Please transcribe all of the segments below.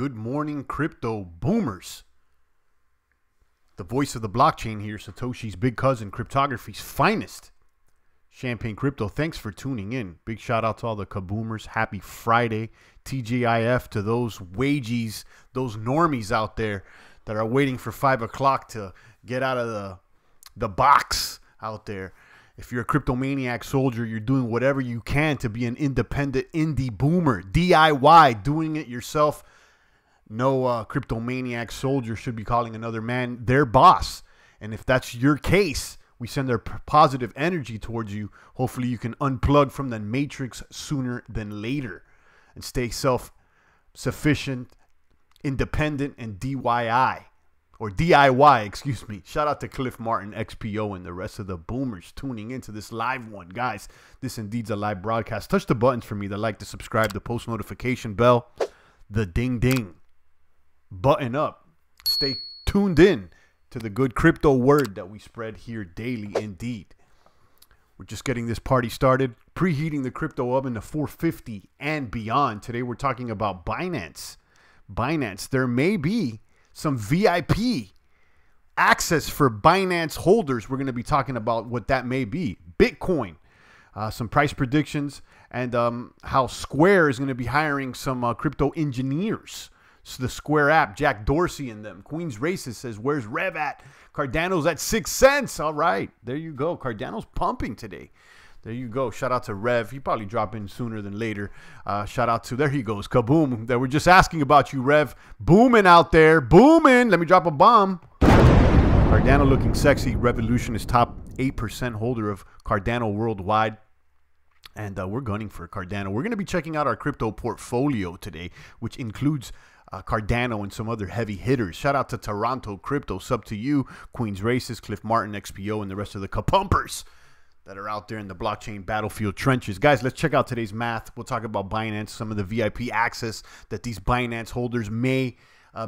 Good morning, crypto boomers. The voice of the blockchain here, Satoshi's big cousin, cryptography's finest. Champagne Crypto, thanks for tuning in. Big shout out to all the kaboomers. Happy Friday. TGIF to those wagies, those normies out there that are waiting for 5 o'clock to get out of the box out there. If you're a cryptomaniac soldier, you're doing whatever you can to be an independent indie boomer. DIY, doing it yourself. No cryptomaniac soldier should be calling another man their boss. And if that's your case, we send our positive energy towards you. Hopefully you can unplug from the matrix sooner than later and stay self-sufficient, independent, and DIY. Or DIY, excuse me. Shout out to Cliff Martin, XPO, and the rest of the boomers tuning into this live one. Guys, this indeed's a live broadcast. Touch the buttons for me, the like, the subscribe, the post notification bell, the ding ding. Button up. Stay tuned in to the good crypto word that we spread here daily indeed. We're just getting this party started, preheating the crypto oven to 450 and beyond. Today we're talking about Binance. Binance, there may be some VIP access for Binance holders. We're going to be talking about what that may be. Bitcoin, some price predictions, and how Square is going to be hiring some crypto engineers. So the Square app, Jack Dorsey and them. Queen's Racist says, where's Rev at? Cardano's at 6 cents. All right, there you go. Cardano's pumping today. There you go. Shout out to Rev. He probably drop in sooner than later. Shout out to, there he goes, Kaboom. That we're just asking about you, Rev. Booming out there. Booming. Let me drop a bomb. Cardano looking sexy. Revolution is top 8% holder of Cardano worldwide. And we're gunning for Cardano. We're going to be checking out our crypto portfolio today, which includes Cardano and some other heavy hitters. Shout out to Toronto Crypto. Sub to you, Queen's Racist, Cliff Martin, XPO, and the rest of the kapumpers that are out there in the blockchain battlefield trenches. Guys, let's check out today's math. We'll talk about Binance, some of the VIP access that these Binance holders may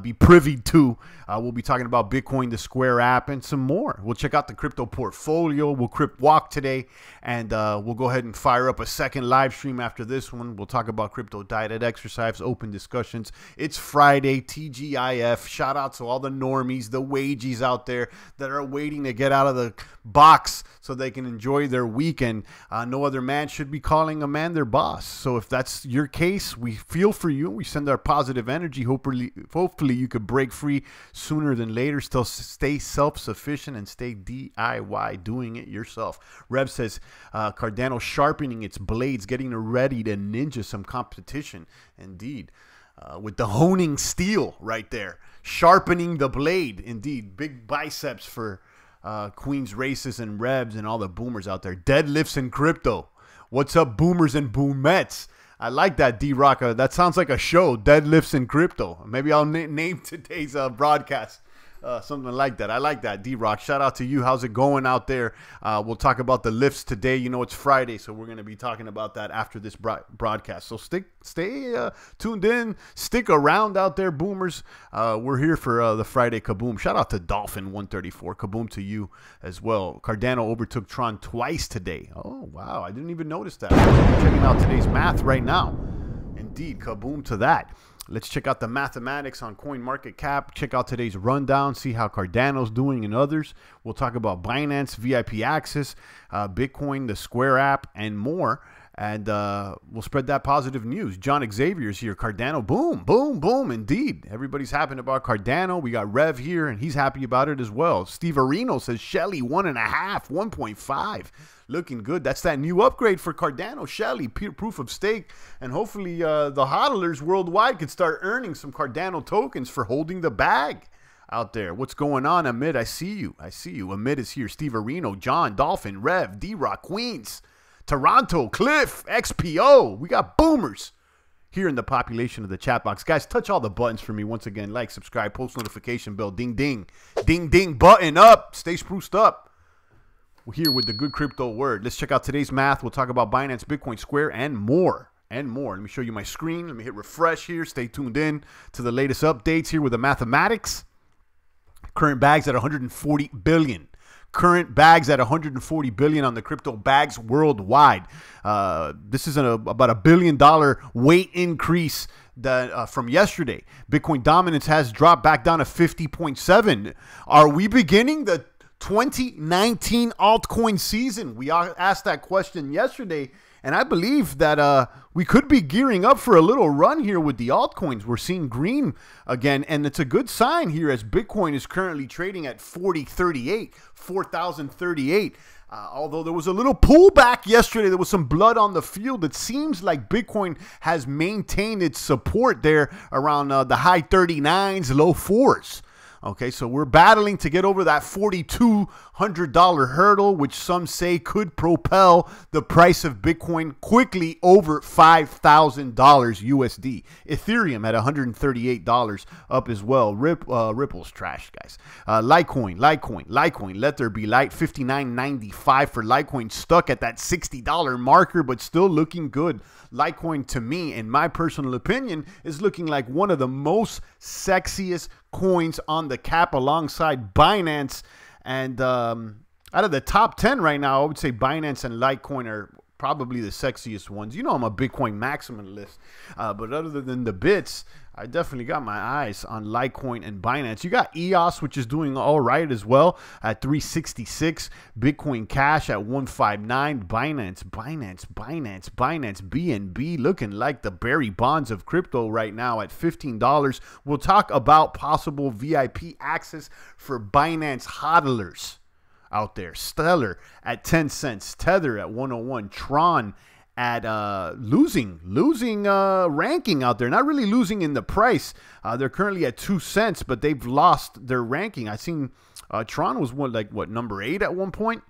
be privy to. We'll be talking about Bitcoin, the Square app, and some more. We'll check out the crypto portfolio. We'll crypt walk today, and we'll go ahead and fire up a second live stream after this one. We'll talk about crypto diet and exercise, open discussions. It's Friday, TGIF. Shout out to all the normies, the wagies out there that are waiting to get out of the box so they can enjoy their weekend. No other man should be calling a man their boss. So if that's your case, we feel for you. We send our positive energy. Hopefully you could break free sooner than later. Still stay self-sufficient and stay DIY, doing it yourself. Rev says Cardano sharpening its blades, getting ready to ninja some competition. Indeed. With the honing steel right there. Sharpening the blade. Indeed. Big biceps for Queen's Races and Revs and all the boomers out there. Deadlifts in crypto. What's up, boomers and boomettes? I like that, D-Rock. That sounds like a show, Deadlifts in Crypto. Maybe I'll name today's broadcast something like that. I like that, D-Rock. Shout out to you. How's it going out there? We'll talk about the lifts today. You know, it's Friday, so we're going to be talking about that after this broadcast. So stay tuned in. Stick around out there, boomers. We're here for the Friday Kaboom. Shout out to Dolphin134. Kaboom to you as well. Cardano overtook Tron twice today. Oh, wow. I didn't even notice that. Checking out today's math right now. Indeed, kaboom to that. Let's check out the mathematics on CoinMarketCap. Check out today's rundown. See how Cardano's doing and others. We'll talk about Binance, VIP access, Bitcoin, the Square app, and more. And we'll spread that positive news. John Xavier's here. Cardano, boom, boom, boom. Indeed. Everybody's happy about Cardano. We got Rev here, and he's happy about it as well. Steve Areno says Shelly, 1.5, 1.5. Looking good. That's that new upgrade for Cardano. Shelly, proof of stake. And hopefully the hodlers worldwide can start earning some Cardano tokens for holding the bag out there. What's going on, Amit? I see you. I see you. Amit is here. Steve Areno, John, Dolphin, Rev, D-Rock, Queens, Toronto, Cliff, XPO. We got boomers here in the population of the chat box. Guys, touch all the buttons for me once again. Like, subscribe, post notification bell, ding, ding. Ding, ding, button up. Stay spruced up. We're here with the good crypto word. Let's check out today's math. We'll talk about Binance, Bitcoin, Square, and more. And more. Let me show you my screen. Let me hit refresh here. Stay tuned in to the latest updates here with the mathematics. Current bags at 140 billion. Current bags at 140 billion on the crypto bags worldwide. This is about $1 billion weight increase from yesterday. Bitcoin dominance has dropped back down to 50.7. Are we beginning the 2019 altcoin season? We asked that question yesterday, and I believe that we could be gearing up for a little run here with the altcoins. We're seeing green again, and it's a good sign here as Bitcoin is currently trading at 4,038. Although there was a little pullback yesterday, there was some blood on the field. It seems like Bitcoin has maintained its support there around the high 39s, low 4s. Okay, so we're battling to get over that $4,200 hurdle, which some say could propel the price of Bitcoin quickly over $5,000 USD. Ethereum at $138 up as well. Ripple's trash, guys. Litecoin. Let there be light. $59.95 for Litecoin, stuck at that $60 marker, but still looking good. Litecoin, to me, in my personal opinion, is looking like one of the most sexiest coins on the cap alongside Binance. And out of the top 10 right now, I would say Binance and Litecoin are probably the sexiest ones. You know I'm a Bitcoin maximalist, but other than the bits, I definitely got my eyes on Litecoin and Binance. You got EOS, which is doing all right as well at 366. Bitcoin Cash at 159. Binance, BNB looking like the Barry Bonds of crypto right now at $15. We'll talk about possible VIP access for Binance hodlers out there. Stellar at 10 cents. Tether at 101. Tron at losing ranking out there. Not really losing in the price. They're currently at 2 cents, but they've lost their ranking. I seen Tron was number 8 at one point.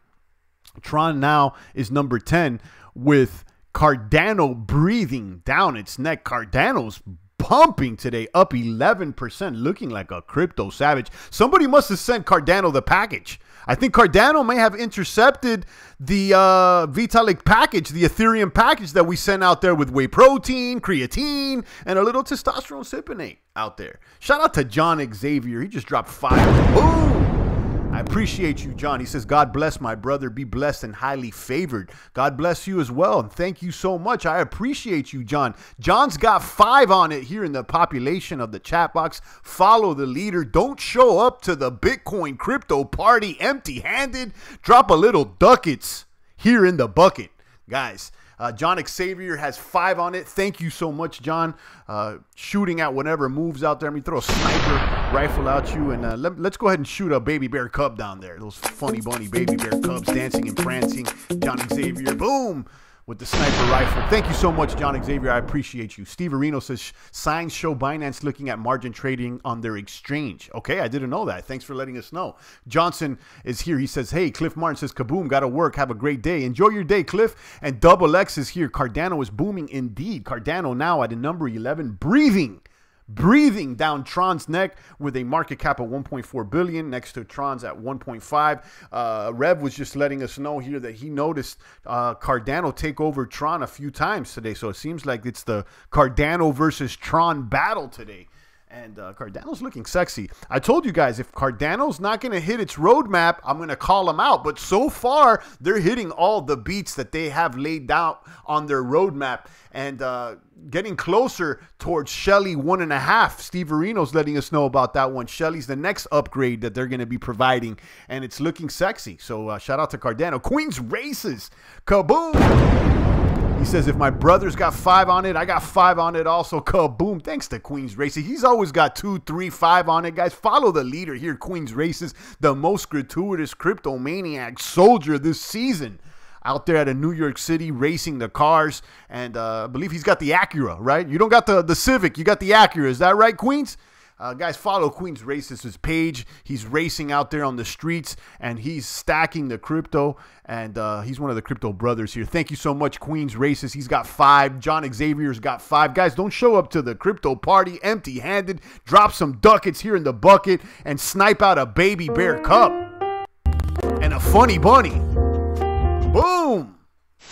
Tron now is number 10 with Cardano breathing down its neck. Cardano's pumping today, up 11%, looking like a crypto savage. Somebody must have sent Cardano the package. I think Cardano may have intercepted the Vitalik package, the Ethereum package that we sent out there with whey protein, creatine, and a little testosterone cypionate out there. Shout out to John Xavier. He just dropped 5. Boom! I appreciate you, John. He says, God bless my brother. Be blessed and highly favored. God bless you as well. And thank you so much. I appreciate you, John. John's got 5 on it here in the population of the chat box. Follow the leader. Don't show up to the Bitcoin crypto party empty-handed. Drop a little ducats here in the bucket, guys. John Xavier has 5 on it. Thank you so much, John. Shooting at whatever moves out there. Let me throw a sniper rifle at you, and let's go ahead and shoot a baby bear cub down there. Those funny bunny baby bear cubs dancing and prancing. John Xavier, boom, with the sniper rifle. Thank you so much, John Xavier. I appreciate you. Steve Areno says, signs show Binance looking at margin trading on their exchange. Okay, I didn't know that. Thanks for letting us know. Johnson is here. He says, hey, Cliff Martin says, kaboom, got to work. Have a great day. Enjoy your day, Cliff. And Double X is here. Cardano is booming indeed. Cardano now at a number 11, breathing down Tron's neck with a market cap of 1.4 billion next to Tron's at 1.5. Rev was just letting us know here that he noticed Cardano take over Tron a few times today. So it seems like it's the Cardano versus Tron battle today. And Cardano's looking sexy. I told you guys, if Cardano's not going to hit its roadmap, I'm going to call them out. But so far, they're hitting all the beats that they have laid out on their roadmap. And getting closer towards Shelly 1.5. Steve Areno's letting us know about that one. Shelly's the next upgrade that they're going to be providing. And it's looking sexy. So shout out to Cardano. Queen's Races. Kaboom! He says, if my brother's got 5 on it, I got 5 on it also. Kaboom. Thanks to Queen's Races. He's always got 2, 3, 5 on it, guys. Follow the leader here, Queen's Races, the most gratuitous crypto maniac soldier this season. Out there at a New York City racing the cars. And I believe he's got the Acura, right? You don't got the Civic. You got the Acura. Is that right, Queens? Guys, follow Queen's Races' page. He's racing out there on the streets, and he's stacking the crypto, and he's one of the crypto brothers here. Thank you so much, Queen's Races. He's got 5. John Xavier's got 5. Guys, don't show up to the crypto party empty-handed. Drop some ducats here in the bucket and snipe out a baby bear cub and a funny bunny. Boom!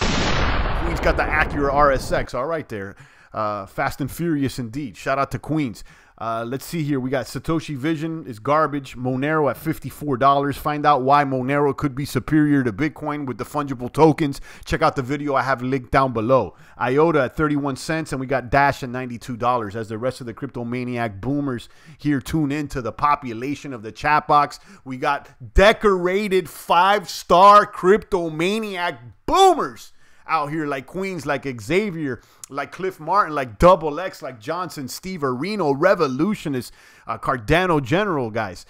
Queen's got the Acura RSX. All right there. Fast and furious indeed. Shout out to Queens. Let's see here. We got Satoshi Vision is garbage. Monero at $54. Find out why Monero could be superior to Bitcoin with the fungible tokens. Check out the video I have linked down below. IOTA at 31 cents, and we got Dash at $92. As the rest of the crypto maniac boomers here tune into the population of the chat box, we got decorated 5-star crypto maniac boomers out here, like Queens, like Xavier, like Cliff Martin, like Double X, like Johnson, Steve Areno, Revolutionist, Cardano General, guys.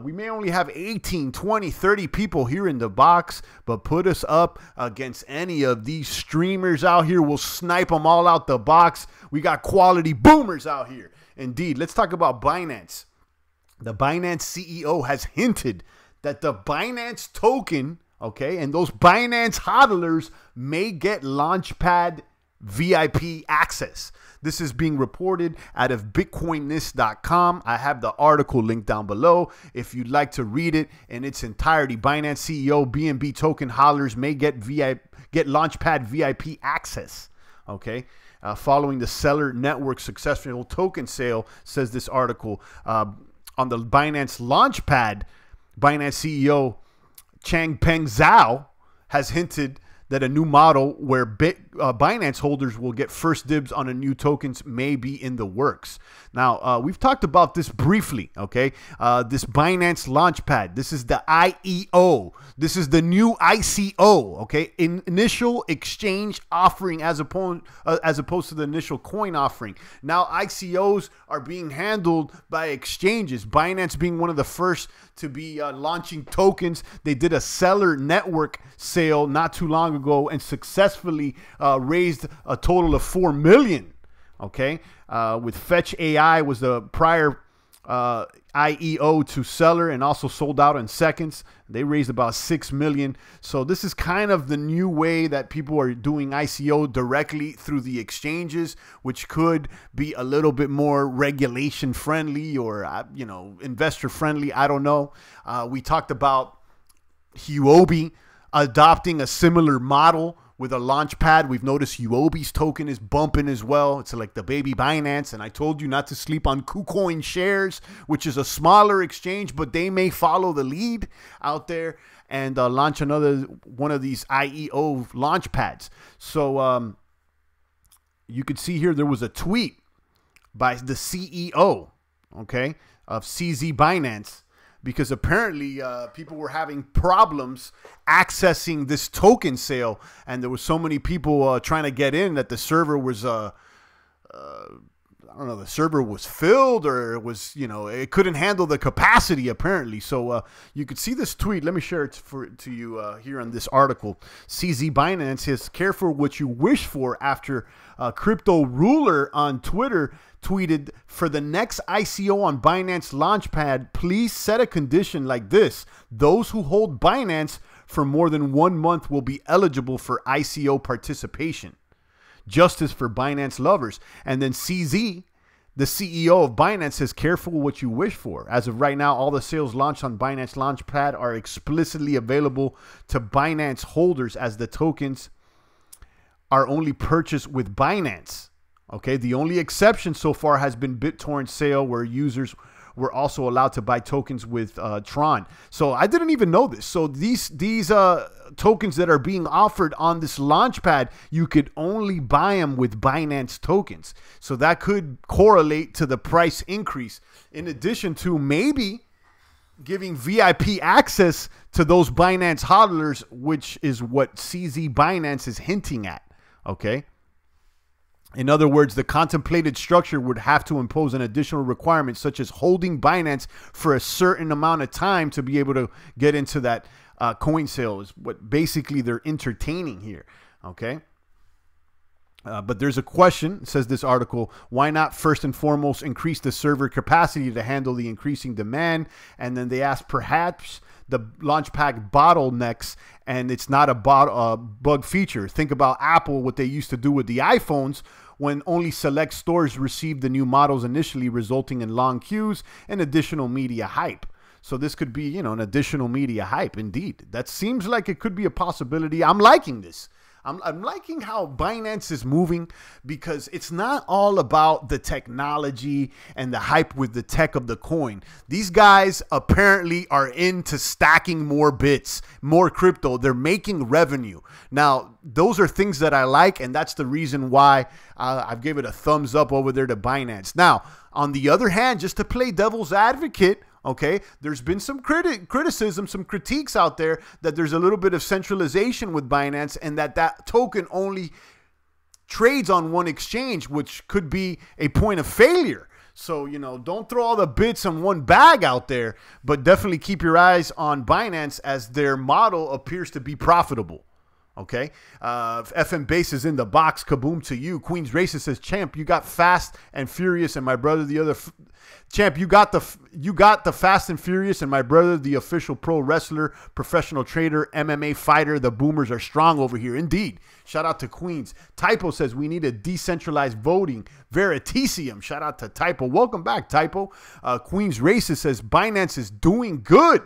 We may only have 18, 20, 30 people here in the box, but put us up against any of these streamers out here. We'll snipe them all out the box. We got quality boomers out here. Indeed. Let's talk about Binance. The Binance CEO has hinted that the Binance token, okay, and those Binance hodlers may get Launchpad VIP access. This is being reported out of bitcoinist.com. I have the article linked down below if you'd like to read it in its entirety. Binance CEO BNB token hodlers may get Launchpad VIP access, okay? Following the seller network successful token sale, says this article. On the Binance Launchpad, Binance CEO Changpeng Zhao has hinted that a new model where Binance holders will get first dibs on a new tokens may be in the works. Now, we've talked about this briefly, okay? This Binance Launchpad, this is the IEO. This is the new ICO, okay? Initial exchange offering as opposed to the initial coin offering. Now, ICOs are being handled by exchanges. Binance being one of the first to be launching tokens. They did a seller network sale not too long ago and successfully raised a total of $4 million. Okay, with Fetch AI was the prior IEO to seller and also sold out in seconds. They raised about $6 million. So this is kind of the new way that people are doing ICO directly through the exchanges, which could be a little bit more regulation friendly or, you know, investor friendly. I don't know. We talked about Huobi adopting a similar model with a Launchpad. We've noticed Huobi's token is bumping as well. It's like the baby Binance. And I told you not to sleep on KuCoin Shares, which is a smaller exchange, but they may follow the lead out there and launch another one of these IEO Launchpads. So you could see here there was a tweet by the CEO, okay, of CZ Binance, because apparently people were having problems accessing this token sale, and there was so many people trying to get in that the server was, I don't know, the server was filled, or it was, you know, it couldn't handle the capacity apparently. So you could see this tweet. Let me share it to you here on this article. CZ Binance says, careful what you wish for after Crypto Ruler on Twitter tweeted, for the next ICO on Binance Launchpad, please set a condition like this. Those who hold Binance for more than 1 month will be eligible for ICO participation. Justice for Binance lovers. And then CZ, the CEO of Binance, says, careful what you wish for. As of right now, all the sales launched on Binance Launchpad are explicitly available to Binance holders, as the tokens are only purchased with Binance. Okay, the only exception so far has been BitTorrent sale, where users were also allowed to buy tokens with Tron. So I didn't even know this. So these tokens that are being offered on this Launchpad, you could only buy them with Binance tokens. So that could correlate to the price increase, in addition to maybe giving VIP access to those Binance hodlers, which is what CZ Binance is hinting at. Okay. In other words, the contemplated structure would have to impose an additional requirement, such as holding Binance for a certain amount of time to be able to get into that coin sale, is what basically they're entertaining here. Okay. But there's a question, says this article, why not first and foremost increase the server capacity to handle the increasing demand? And then they ask, perhaps the Launchpad bottlenecks, and it's not a bug feature. Think about Apple, what they used to do with the iPhones, when only select stores received the new models initially, resulting in long queues and additional media hype. So this could be, you know, an additional media hype. Indeed, that seems like it could be a possibility. I'm liking this. I'm liking how Binance is moving, because it's not all about the technology and the hype with the tech of the coin. These guys apparently are into stacking more bits, more crypto. They're making revenue. Now, those are things that I like, and that's the reason why I've given it a thumbs up over there to Binance. Now, on the other hand, just to play devil's advocate, okay, there's been some criticism, some critiques out there that there's a little bit of centralization with Binance, and that token only trades on one exchange, which could be a point of failure. So, you know, don't throw all the bits in one bag out there, but definitely keep your eyes on Binance, as their model appears to be profitable. Okay, FM Base is in the box. Kaboom to you. Queen's Racist says, champ, you got Fast and Furious, and my brother the other champ. You got the Fast and Furious, and my brother the official pro wrestler, professional trader, MMA fighter. The boomers are strong over here, indeed. Shout out to Queens. Typo says we need a decentralized voting. Veritasium. Shout out to Typo. Welcome back, Typo. Queen's Racist says Binance is doing good.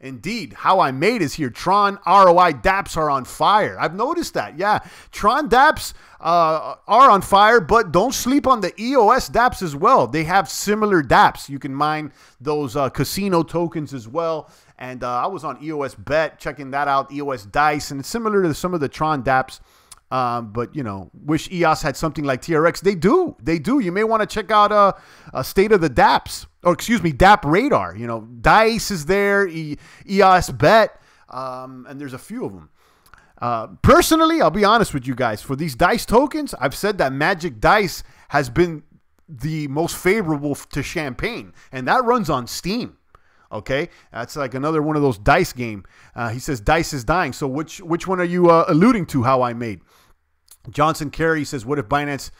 Indeed, How I Made is here. Tron ROI dApps are on fire. I've noticed that. Yeah, Tron dApps are on fire, but don't sleep on the EOS dApps as well. They have similar dApps. You can mine those casino tokens as well. And I was on EOS Bet, checking that out, EOS Dice, and it's similar to some of the Tron dApps. But, you know, wish EOS had something like TRX. They do. They do. You may want to check out a State of the dApps. Or, excuse me, dApp Radar. You know, Dice is there, EOS Bet, and there's a few of them. Personally, I'll be honest with you guys. For these Dice tokens, I've said that Magic Dice has been the most favorable to Champagne, and that runs on Steam. Okay, that's like another one of those Dice game. He says Dice is dying. So which one are you alluding to? How I Made. Johnson Carey says, what if Binance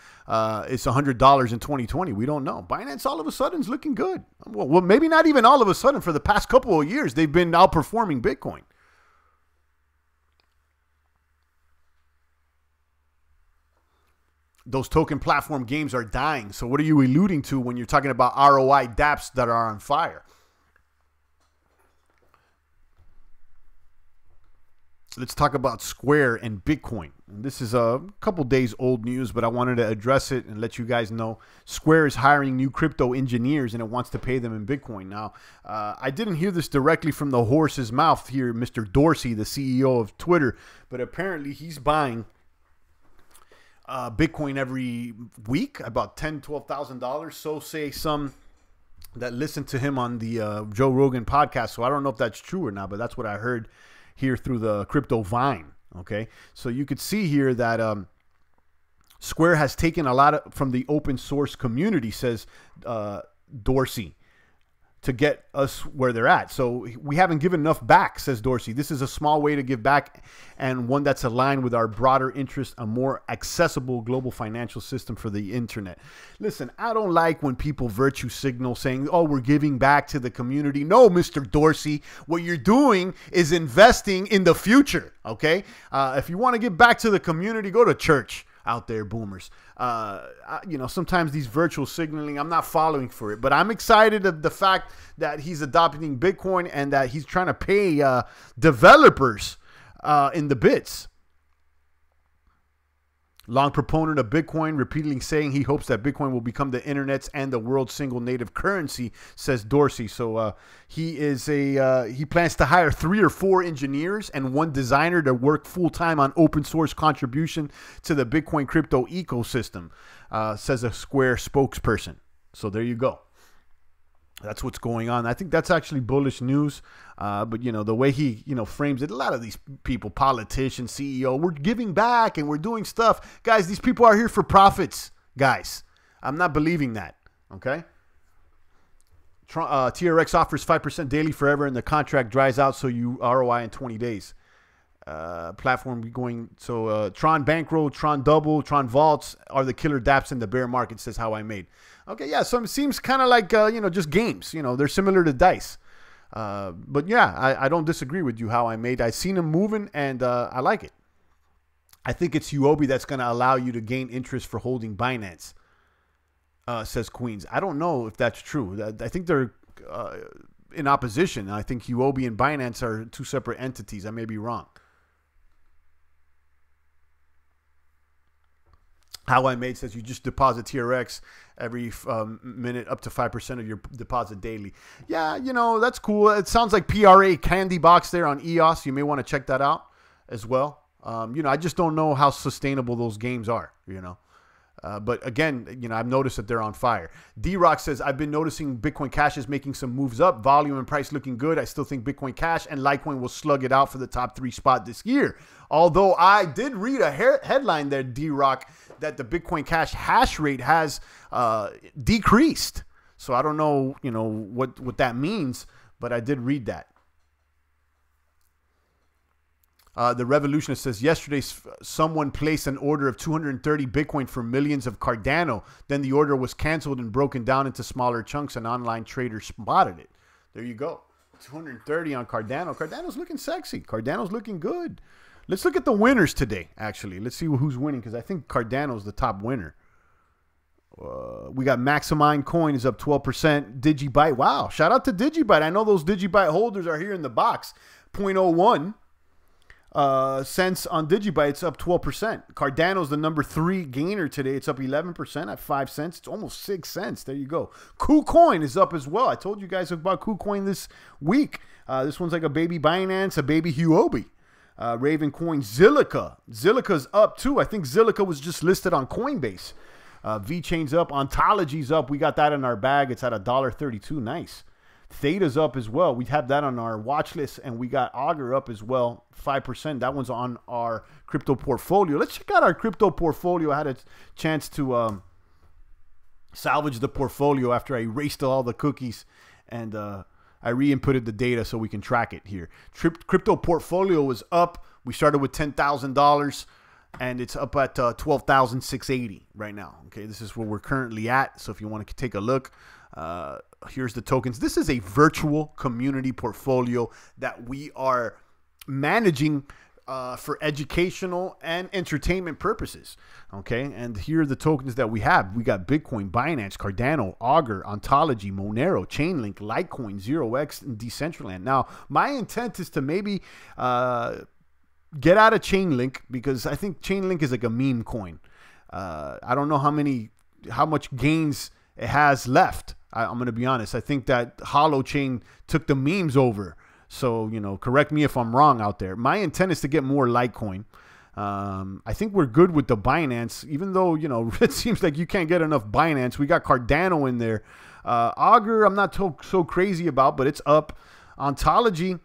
is $100 in 2020? We don't know. Binance all of a sudden is looking good. Well, maybe not even all of a sudden. For the past couple of years, they've been outperforming Bitcoin. Those token platform games are dying. So what are you alluding to when you're talking about ROI dApps that are on fire? Let's talk about Square and Bitcoin. This is a couple days old news, but I wanted to address it and let you guys know. Square is hiring new crypto engineers, and it wants to pay them in Bitcoin. Now, I didn't hear this directly from the horse's mouth here, Mr. Dorsey, the CEO of Twitter, but apparently he's buying Bitcoin every week, about $10,000 to $12,000. So say some that listen to him on the Joe Rogan podcast. So I don't know if that's true or not, but that's what I heard here through the crypto vine. Okay, so you could see here that Square has taken a lot from the open source community, says Dorsey, to get us where they're at. So we haven't given enough back, says Dorsey. This is a small way to give back, and one that's aligned with our broader interest, a more accessible global financial system for the internet. Listen, I don't like when people virtue signal saying, oh, we're giving back to the community. No, Mr. Dorsey, what you're doing is investing in the future, okay? If you want to give back to the community, go to church out there, boomers. You know, sometimes these virtual signaling, I'm not following for it, but I'm excited of the fact that he's adopting Bitcoin and that he's trying to pay developers in the bits. Long proponent of Bitcoin, repeatedly saying he hopes that Bitcoin will become the internet's and the world's single native currency, says Dorsey. So he plans to hire 3 or 4 engineers and 1 designer to work full-time on open source contribution to the Bitcoin crypto ecosystem, says a Square spokesperson. So there you go. That's what's going on. I think that's actually bullish news. But, you know, the way he, you know, frames it, a lot of these people, politicians, CEO, we're giving back and we're doing stuff. Guys, these people are here for profits, guys. I'm not believing that, okay? TRX offers 5% daily forever and the contract dries out, so you ROI in 20 days. Platform going, so Tron Bankroll, Tron Double, Tron Vaults are the killer dApps in the bear market, says How I Made. Okay, yeah, so it seems kind of like, you know, just games. You know, they're similar to dice. But yeah, I don't disagree with you, How I Made. I've seen them moving, and I like it. I think it's Huobi that's going to allow you to gain interest for holding Binance, says Queens. I don't know if that's true. I think they're in opposition. I think Huobi and Binance are 2 separate entities. I may be wrong. How I Made says you just deposit TRX every minute up to 5% of your deposit daily. Yeah, you know, that's cool. It sounds like PRA Candy Box there on EOS. You may want to check that out as well. You know, I just don't know how sustainable those games are, you know. But again, you know, I've noticed that they're on fire. D-Rock says, I've been noticing Bitcoin Cash is making some moves up. Volume and price looking good. I still think Bitcoin Cash and Litecoin will slug it out for the top 3 spot this year. Although I did read a headline there, D-Rock, that the Bitcoin Cash hash rate has decreased. So I don't know, you know, what that means, but I did read that. The Revolutionist says, yesterday someone placed an order of 230 Bitcoin for millions of Cardano. Then the order was canceled and broken down into smaller chunks. An online trader spotted it. There you go. 230 on Cardano. Cardano's looking sexy. Cardano's looking good. Let's look at the winners today, actually. Let's see who's winning, because I think Cardano's the top winner. We got Maximind Coin is up 12%. Digibyte. Wow. Shout out to Digibyte. I know those Digibyte holders are here in the box. 0.01. Cents on Digibyte, it's up 12%. Cardano's the number 3 gainer today. It's up 11% at 5 cents. It's almost 6 cents. There you go. KuCoin is up as well. I told you guys about KuCoin this week. This one's like a baby Binance, a baby Huobi. Ravencoin, Zilliqa. Zilliqa's up too. I think Zilliqa was just listed on Coinbase. VeChain's up. Ontology's up. We got that in our bag. It's at $1.32. Nice. Theta's up as well. We have that on our watch list, and we got Augur up as well, 5%. That one's on our crypto portfolio. Let's check out our crypto portfolio. I had a chance to salvage the portfolio after I erased all the cookies, and I re-inputted the data so we can track it here. Crypto portfolio was up. We started with $10,000, and it's up at $12,680 right now. Okay, this is where we're currently at. So if you want to take a look, here's the tokens. This is a virtual community portfolio that we are managing for educational and entertainment purposes. Okay, and here are the tokens that we have. We got Bitcoin, Binance, Cardano, Augur, Ontology, Monero, Chainlink, Litecoin, 0x, and Decentraland. Now, my intent is to maybe get out of Chainlink, because I think Chainlink is like a meme coin. I don't know how much gains it has left. I'm going to be honest. I think that Holochain took the memes over. So, you know, correct me if I'm wrong out there. My intent is to get more Litecoin. I think we're good with the Binance, even though, you know, it seems like you can't get enough Binance. We got Cardano in there. Augur, I'm not so crazy about, but it's up. Ontology,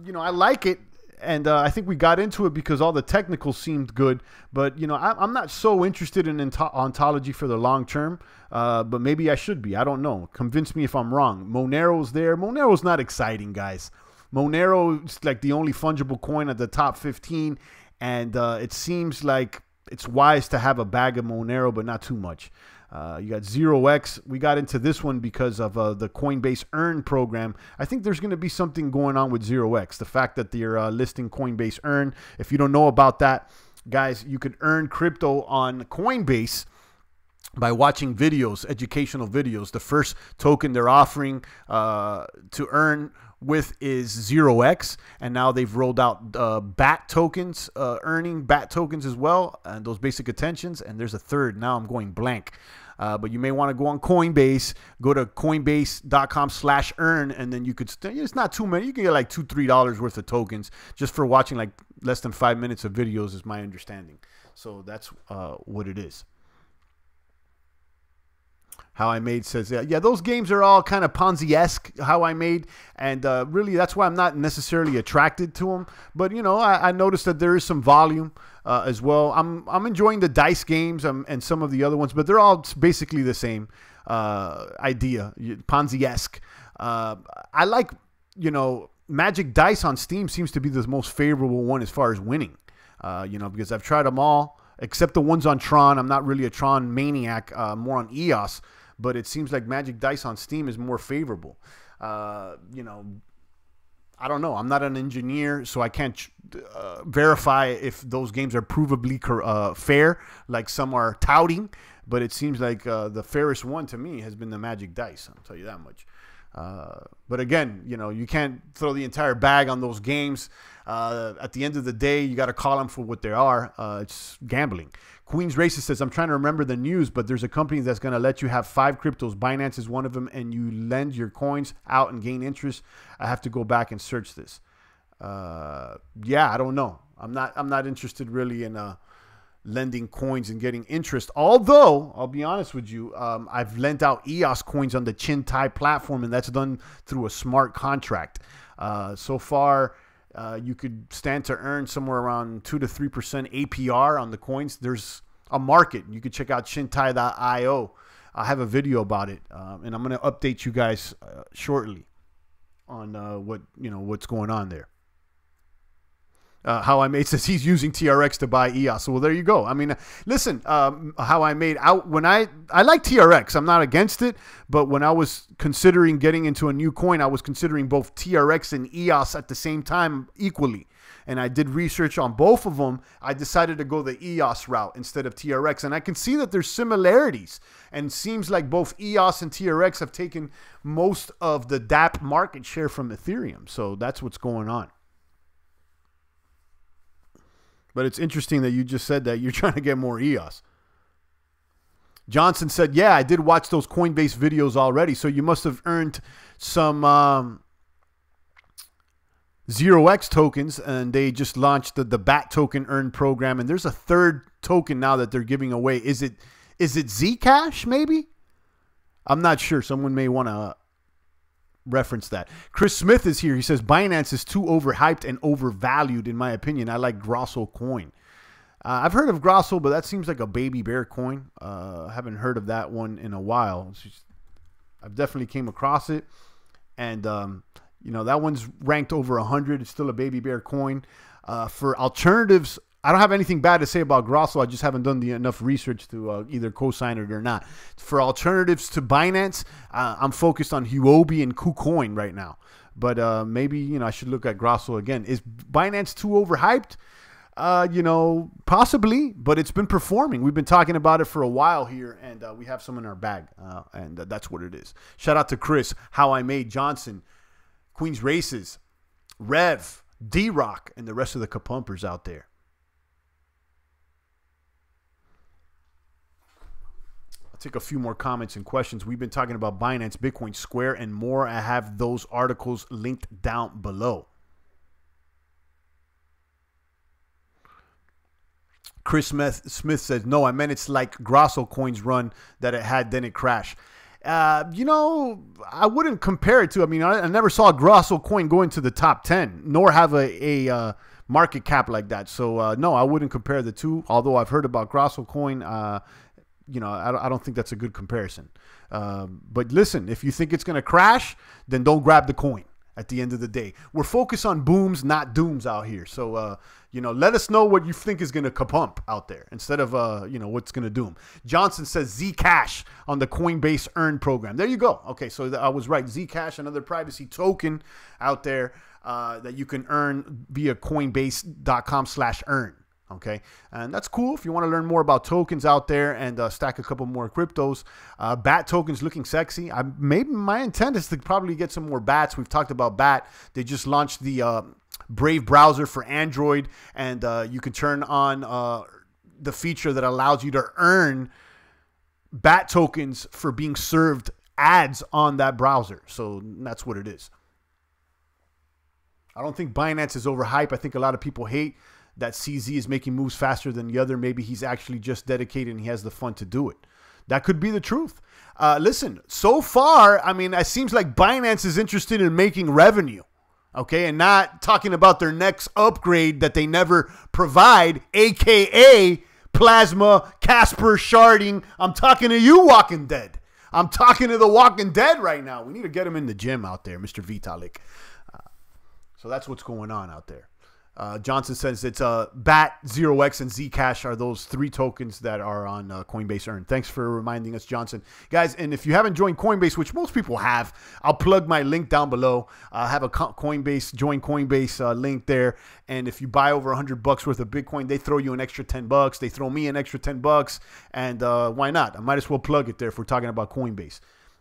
you know, I like it. And I think we got into it because all the technicals seemed good. But, you know, I'm not so interested in Ontology for the long term. But maybe I should be. I don't know. Convince me if I'm wrong. Monero's there. Monero's not exciting, guys. Monero is like the only fungible coin at the top 15. And it seems like it's wise to have a bag of Monero, but not too much. You got 0x. We got into this one because of the Coinbase Earn program. I think there's going to be something going on with 0x. The fact that they're listing Coinbase Earn. If you don't know about that, guys, you could earn crypto on Coinbase by watching videos, educational videos. The first token they're offering to earn with is 0x, and now they've rolled out BAT tokens, earning BAT tokens as well, and those basic attentions, and there's a third. Now I'm going blank. But you may want to go on Coinbase, go to coinbase.com/earn, and then you could, it's not too many. You can get like $2-3 worth of tokens just for watching like less than 5 minutes of videos, is my understanding. So that's what it is. How I Made says, yeah, those games are all kind of Ponzi-esque, How I Made, and really that's why I'm not necessarily attracted to them. But, you know, I noticed that there is some volume as well. I'm enjoying the dice games and some of the other ones, but they're all basically the same idea, Ponzi-esque. I like, you know, Magic Dice on Steam seems to be the most favorable one as far as winning, you know, because I've tried them all. Except the ones on Tron. I'm not really a Tron maniac, more on EOS. But it seems like Magic Dice on Steam is more favorable. You know, I don't know. I'm not an engineer, so I can't verify if those games are provably fair, like some are touting. But it seems like the fairest one to me has been the Magic Dice. I'll tell you that much. But again, you know, you can't throw the entire bag on those games. At the end of the day, you got to call them for what they are. It's gambling. Queen's Racist says, I'm trying to remember the news, but there's a company that's going to let you have 5 cryptos. Binance is one of them, and you lend your coins out and gain interest. I have to go back and search this. Yeah, I don't know. I'm not interested really in lending coins and getting interest. Although, I'll be honest with you, I've lent out EOS coins on the Chintai platform, and that's done through a smart contract. So far, you could stand to earn somewhere around 2 to 3% APR on the coins. There's a market. You could check out Chintai.io. I have a video about it, and I'm going to update you guys shortly on what's going on there. How I Made says he's using TRX to buy EOS. So, well, there you go. I mean, listen, How I Made out when I like TRX. I'm not against it, but when I was considering getting into a new coin, I was considering both TRX and EOS at the same time equally. And I did research on both of them. I decided to go the EOS route instead of TRX. And I can see that there's similarities. And seems like both EOS and TRX have taken most of the DApp market share from Ethereum. So that's what's going on. But it's interesting that you just said that you're trying to get more EOS. Johnson said, yeah, I did watch those Coinbase videos already. So you must have earned some 0x tokens, and they just launched the BAT token earn program. And there's a third token now that they're giving away. Is it Zcash maybe? I'm not sure. Someone may want to reference that. Chris Smith is here. He says Binance is too overhyped and overvalued in my opinion. I like Grosso coin. I've heard of Grosso, but that seems like a baby bear coin. I haven't heard of that one in a while. I've definitely came across it, and you know, that one's ranked over 100. It's still a baby bear coin. For alternatives, I don't have anything bad to say about Grosso. I just haven't done enough research to either co-sign it or not. For alternatives to Binance, I'm focused on Huobi and KuCoin right now. But maybe, you know, I should look at Grosso again. Is Binance too overhyped? You know, possibly, but it's been performing. We've been talking about it for a while here, and we have some in our bag, and that's what it is. Shout out to Chris, How I Made, Johnson, Queen's Races, Rev, D-Rock, and the rest of the kapumpers out there. Take a few more comments and questions. We've been talking about Binance, Bitcoin, Square, and more. I have those articles linked down below. Chris Smith says, no, I meant it's like Grosso coins run that it had, then it crashed. You know, I wouldn't compare it to, I mean, I never saw a Grosso coin go into the top 10, nor have a market cap like that. So, no, I wouldn't compare the two, although I've heard about Grosso coin. You know, I don't think that's a good comparison. But listen, if you think it's going to crash, then don't grab the coin at the end of the day. We're focused on booms, not dooms out here. So, you know, let us know what you think is going to kapump out there instead of, you know, what's going to doom. Johnson says Zcash on the Coinbase Earn program. There you go. Okay, so I was right. Zcash, another privacy token out there that you can earn via coinbase.com/earn. Okay, and that's cool if you want to learn more about tokens out there and stack a couple more cryptos. BAT tokens looking sexy. Maybe my intent is to probably get some more BATs. We've talked about BAT. They just launched the Brave browser for Android, and you can turn on the feature that allows you to earn BAT tokens for being served ads on that browser. So that's what it is. I don't think Binance is overhyped. I think a lot of people hate that CZ is making moves faster than the other. Maybe he's actually just dedicated and he has the fun to do it. That could be the truth. Listen, so far, I mean, it seems like Binance is interested in making revenue, okay, and not talking about their next upgrade that they never provide, a.k.a. Plasma, Casper, sharding. I'm talking to you, Walking Dead. I'm talking to the Walking Dead right now. We need to get him in the gym out there, Mr. Vitalik. So that's what's going on out there. Johnson says it's BAT, 0x, and Zcash are those 3 tokens that are on Coinbase Earn. Thanks for reminding us, Johnson. Guys, and if you haven't joined Coinbase, which most people have, I'll plug my link down below. I have a Coinbase, join Coinbase link there. And if you buy over $100 worth of Bitcoin, they throw you an extra $10. They throw me an extra $10. And why not? I might as well plug it there if we're talking about Coinbase.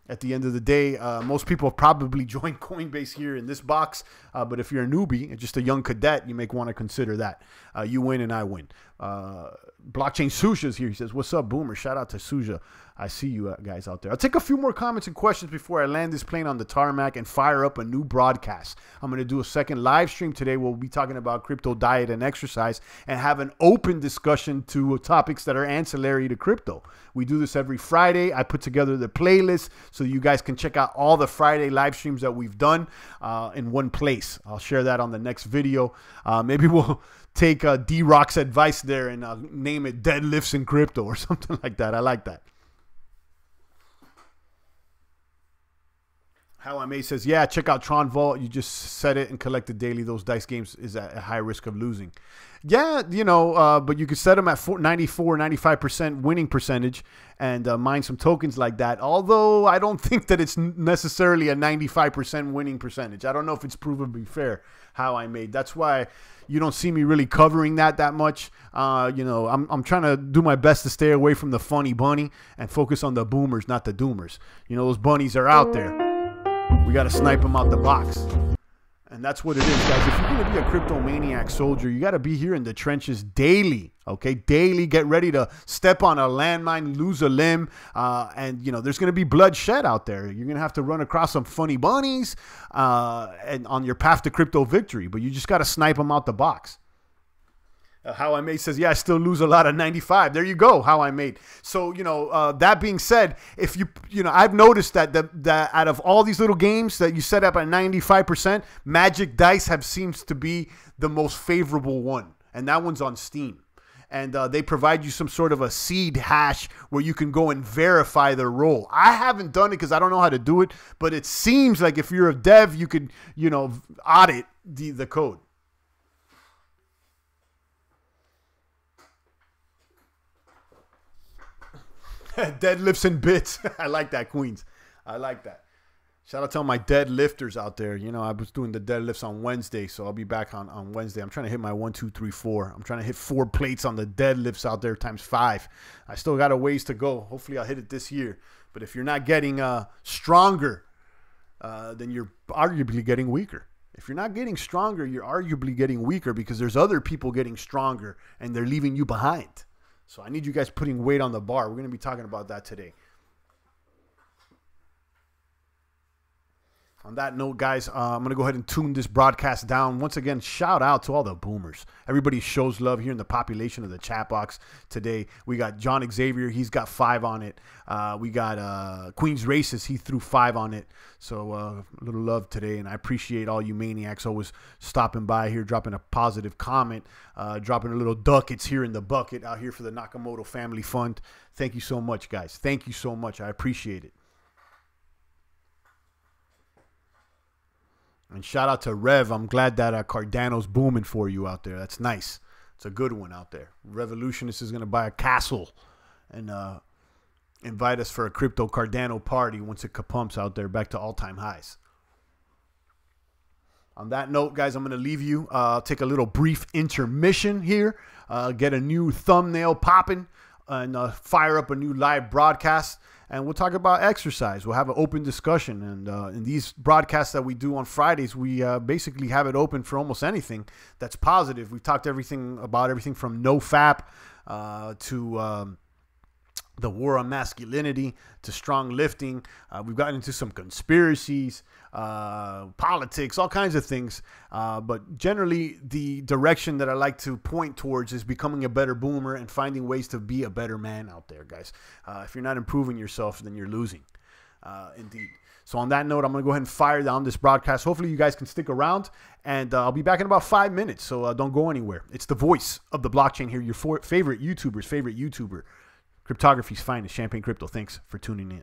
At the end of the day, most people have probably joined Coinbase here in this box. But if you're a newbie and just a young cadet, you may want to consider that. You win and I win. Blockchain Suja's here. He says, what's up, Boomer? Shout out to Suja. I see you guys out there. I'll take a few more comments and questions before I land this plane on the tarmac and fire up a new broadcast. I'm going to do a second live stream today. We'll be talking about crypto diet and exercise and have an open discussion to topics that are ancillary to crypto. We do this every Friday. I put together the playlist so you guys can check out all the Friday live streams that we've done in one place. I'll share that on the next video. Maybe we'll take D-Rock's advice there and name it Deadlifts in Crypto or something like that. I like that. How I Made says, yeah, check out Tron Vault. You just set it and collect it daily. Those dice games is at a high risk of losing. Yeah, you know, but you could set them at 94, 95% winning percentage and mine some tokens like that. Although I don't think that it's necessarily a 95% winning percentage. I don't know if it's proven to be fair, How I Made. That's why you don't see me really covering that much. You know, I'm trying to do my best to stay away from the funny bunny and focus on the boomers, not the doomers. You know, those bunnies are out there. We got to snipe them out the box. And that's what it is, guys. If you're going to be a crypto maniac soldier, you got to be here in the trenches daily, okay? Daily. Get ready to step on a landmine, lose a limb. And, you know, there's going to be bloodshed out there. You're going to have to run across some funny bunnies and on your path to crypto victory. But you just got to snipe them out the box. How I Made says, yeah, I still lose a lot of 95. There you go, How I Made. So, you know, that being said, if you know, I've noticed that out of all these little games that you set up at 95%, Magic Dice seems to be the most favorable one. And that one's on Steam. And they provide you some sort of a seed hash where you can go and verify their role. I haven't done it because I don't know how to do it. But it seems like if you're a dev, you could, you know, audit the code. Deadlifts and bits. I like that, Queens. I like that. Shout out to all my deadlifters out there. You know, I was doing the deadlifts on Wednesday, so I'll be back on Wednesday. I'm trying to hit my 1, 2, 3, 4. I'm trying to hit 4 plates on the deadlifts out there times 5. I still got a ways to go. Hopefully, I'll hit it this year. But if you're not getting stronger, then you're arguably getting weaker. If you're not getting stronger, you're arguably getting weaker because there's other people getting stronger and they're leaving you behind. So I need you guys putting weight on the bar. We're going to be talking about that today. On that note, guys, I'm going to go ahead and tune this broadcast down. Once again, shout out to all the boomers. Everybody shows love here in the population of the chat box today. We got John Xavier. He's got 5 on it. We got Queen's Racist. He threw 5 on it. So a little love today, and I appreciate all you maniacs always stopping by here, dropping a positive comment, dropping a little ducats here in the bucket out here for the Nakamoto Family Fund. Thank you so much, guys. Thank you so much. I appreciate it. And shout out to Rev. I'm glad that Cardano's booming for you out there. That's nice. It's a good one out there. Revolutionist is going to buy a castle and invite us for a crypto Cardano party once it kapumps out there back to all-time highs. On that note, guys, I'm going to leave you. I'll take a little brief intermission here, get a new thumbnail popping, and fire up a new live broadcast. And we'll talk about exercise. We'll have an open discussion. And in these broadcasts that we do on Fridays, we basically have it open for almost anything that's positive. We've talked about everything from NoFap to the war on masculinity to strong lifting. We've gotten into some conspiracies, politics, all kinds of things. But generally, the direction that I like to point towards is becoming a better boomer and finding ways to be a better man out there, guys. If you're not improving yourself, then you're losing. Indeed. So on that note, I'm going to go ahead and fire down this broadcast. Hopefully, you guys can stick around. And I'll be back in about 5 minutes. So don't go anywhere. It's the voice of the blockchain here, your favorite YouTuber's favorite YouTuber. Cryptography's finest, Champagne Crypto. Thanks for tuning in.